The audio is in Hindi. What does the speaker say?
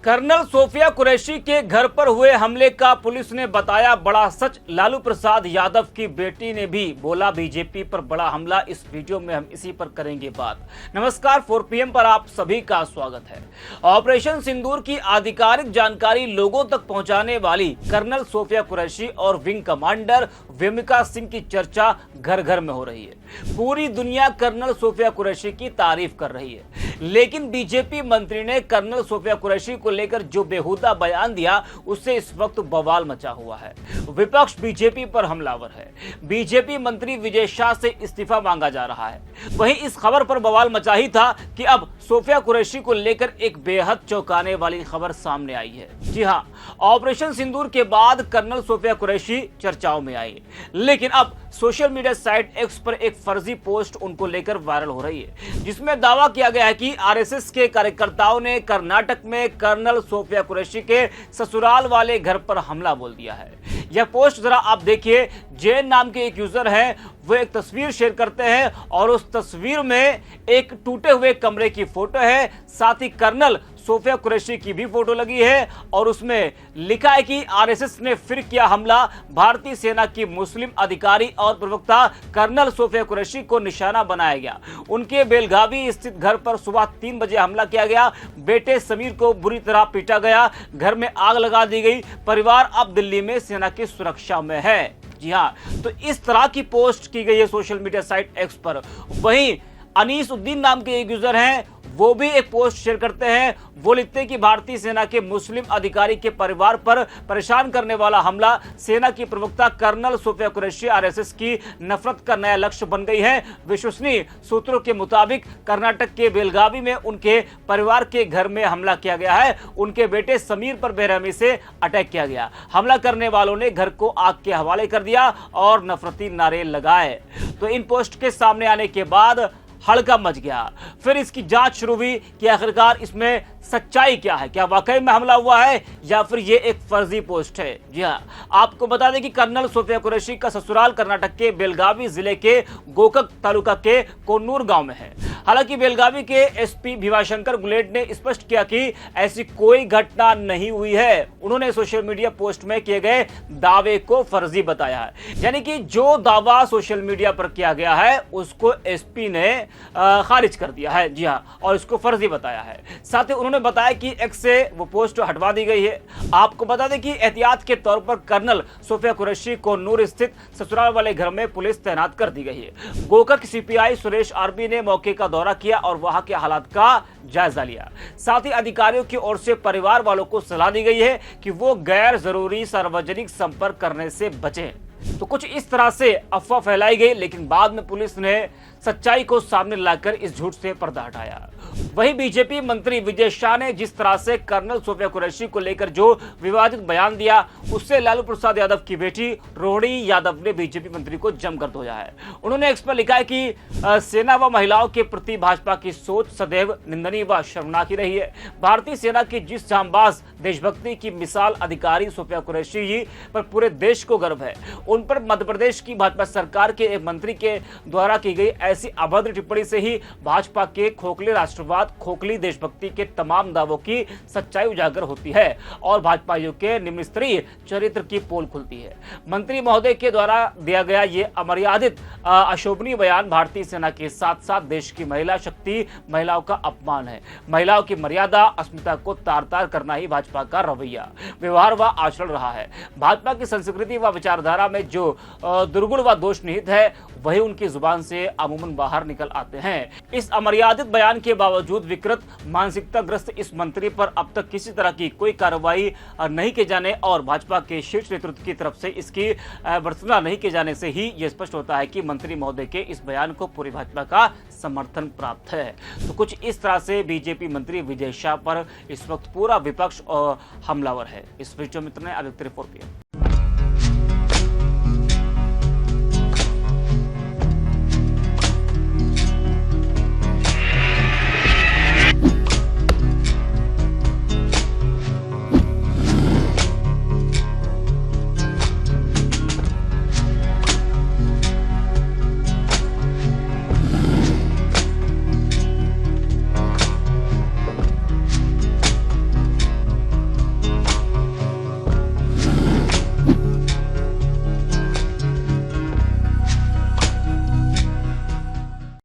कर्नल सोफिया कुरैशी के घर पर हुए हमले का पुलिस ने बताया बड़ा सच। लालू प्रसाद यादव की बेटी ने भी बोला बीजेपी पर बड़ा हमला। इस वीडियो में हम इसी पर करेंगे बात। नमस्कार, 4 PM पर आप सभी का स्वागत है। ऑपरेशन सिंदूर की आधिकारिक जानकारी लोगों तक पहुंचाने वाली कर्नल सोफिया कुरैशी और विंग कमांडर वेमिका सिंह की चर्चा घर घर में हो रही है। पूरी दुनिया कर्नल सोफिया कुरैशी की तारीफ कर रही है, लेकिन बीजेपी मंत्री ने कर्नल सोफिया कुरैशी को लेकर जो बेहुदा बयान दिया उससे इस वक्त बवाल मचा हुआ है। विपक्ष बीजेपी पर हमलावर है। बीजेपी मंत्री विजय शाह से इस्तीफा मांगा जा रहा है। वहीं इस खबर पर बवाल मचा ही था कि अब सोफिया कुरैशी को लेकर एक बेहद चौंकाने वाली खबर सामने आई है। जी हां, ऑपरेशन सिंदूर के बाद कर्नल सोफिया कुरैशी चर्चाओं में आई, लेकिन अब सोशल मीडिया साइट एक्स पर एक फर्जी पोस्ट उनको लेकर वायरल हो रही है, जिसमें दावा किया गया है कि आरएसएस के कार्यकर्ताओं ने कर्नाटक में कर्नल सोफिया कुरैशी के ससुराल वाले घर पर हमला बोल दिया है। यह पोस्ट जरा आप देखिए। जैन नाम के एक यूजर हैं, वो एक तस्वीर शेयर करते हैं और उस तस्वीर में एक टूटे हुए कमरे की फोटो है, साथ ही कर्नल सोफिया कुरैशी की भी फोटो लगी है और उसमें लिखा है कि आरएसएस ने फिर किया हमला। भारतीय सेना की मुस्लिम अधिकारी और प्रवक्ता कर्नल सोफिया कुरैशी को निशाना बनाया गया। उनके बेलगावी स्थित घर पर सुबह 3 बजे हमला किया गया। बेटे समीर को बुरी तरह पीटा गया। घर में आग लगा दी गई। परिवार अब दिल्ली में सेना की सुरक्षा में है। जी हाँ, तो इस तरह की पोस्ट की गई है सोशल मीडिया साइट एक्स पर। वहीं अनीसुद्दीन नाम के एक यूजर हैं, वो भी एक पोस्ट शेयर करते हैं। वो लिखते हैं कि भारतीय सेना के मुस्लिम अधिकारी के परिवार पर परेशान करने वाला हमला। सेना की प्रवक्ता कर्नल सोफिया कुरैशी आरएसएस की नफरत का नया लक्ष्य बन गई है। विश्वसनीय सूत्रों के मुताबिक कर्नाटक के बेलगावी में उनके परिवार के घर में हमला किया गया है। उनके बेटे समीर पर बेरहमी से अटैक किया गया। हमला करने वालों ने घर को आग के हवाले कर दिया और नफरती नारे लगाए। तो इन पोस्ट के सामने आने के बाद हड़कंप मच गया। फिर इसकी जांच शुरू हुई कि आखिरकार इसमें सच्चाई क्या है, क्या वाकई में हमला हुआ है या फिर ये एक फर्जी पोस्ट है। जी हाँ, आपको बता दें कि कर्नल सोफिया कुरैशी का ससुराल कर्नाटक के बेलगावी जिले के गोकक तालुका के कोन्नूर गांव में है। हालांकि बेलगावी के एसपी भिवाशंकर गुलेट ने स्पष्ट किया कि ऐसी कोई घटना नहीं हुई है। उन्होंने सोशल मीडिया पोस्ट में किए गए दावे को फर्जी बताया है, यानी कि जो दावा सोशल मीडिया पर किया गया है उसको एसपी ने खारिज कर दिया है। जी हाँ, और इसको फर्जी बताया है। साथ ही उन्होंने बताया कि एक्स से वो पोस्ट हटवा दी गई है। आपको बता दें कि एहतियात के तौर पर कर्नल सोफिया कुरैशी को नूर स्थित ससुराल वाले घर में पुलिस तैनात कर दी गई है। गोकक सीपीआई सुरेश आरबी ने मौके का दौरा किया और वहां के हालात का जायजा लिया। साथ ही अधिकारियों की ओर से परिवार वालों को सलाह दी गई है कि वो गैर जरूरी सार्वजनिक संपर्क करने से बचें। तो कुछ इस तरह से अफवाह फैलाई गई, लेकिन बाद में पुलिस ने सच्चाई को सामने लाकर इस झूठ से पर्दा हटाया। वहीं बीजेपी मंत्री विजय शाह ने जिस तरह से कर्नल सोफिया कुरैशी को लेकर जो विवादित बयान दिया, उससे लालू प्रसाद यादव की बेटी रोहिणी यादव ने बीजेपी मंत्री को जमकर धोया है। उन्होंने एक्स पर लिखा है कि सेना व महिलाओं के प्रति भाजपा की सोच सदैव निंदनीय व शर्मनाक ही रही है। भारतीय सेना की जिस जांबाज देशभक्ति की मिसाल अधिकारी सोफिया कुरैशी जी पर पूरे देश को गर्व है, उन पर मध्य प्रदेश की भाजपा सरकार के एक मंत्री के द्वारा की गई ऐसी अभद्र टिप्पणी से ही भाजपा के खोखले राष्ट्रवाद, खोखली देशभक्ति के तमाम दावों की सच्चाई उजागर होती है और भाजपाइयों के निम्न स्तरीय चरित्र की पोल खुलती है। मंत्री महोदय के द्वारा दिया गया ये अमर्यादित अशोभनीय बयान भारतीय सेना के साथ साथ देश की महिला शक्ति, महिलाओं का अपमान है। महिलाओं की मर्यादा, अस्मिता को तार तार करना ही भाजपा का रवैया, व्यवहार व आचरण रहा है। भाजपा की संस्कृति व विचारधारा में जो दुर्गुण व दोष निहित है, वही उनकी जुबान से अमूमन बाहर निकल आते हैं। इस अमर्यादित बयान के बावजूद विकृत मानसिकता ग्रस्त इस मंत्री पर अब तक किसी तरह की कोई कार्रवाई नहीं किए जाने और भाजपा के शीर्ष नेतृत्व की तरफ से इसकी भर्त्सना नहीं किए जाने से ही यह स्पष्ट होता है कि मंत्री महोदय के इस बयान को पूरी भाजपा का समर्थन प्राप्त है। तो कुछ इस तरह से बीजेपी मंत्री विजय शाह पर इस वक्त पूरा विपक्ष और हमलावर है। इस वीडियो में इतना। 4 PM।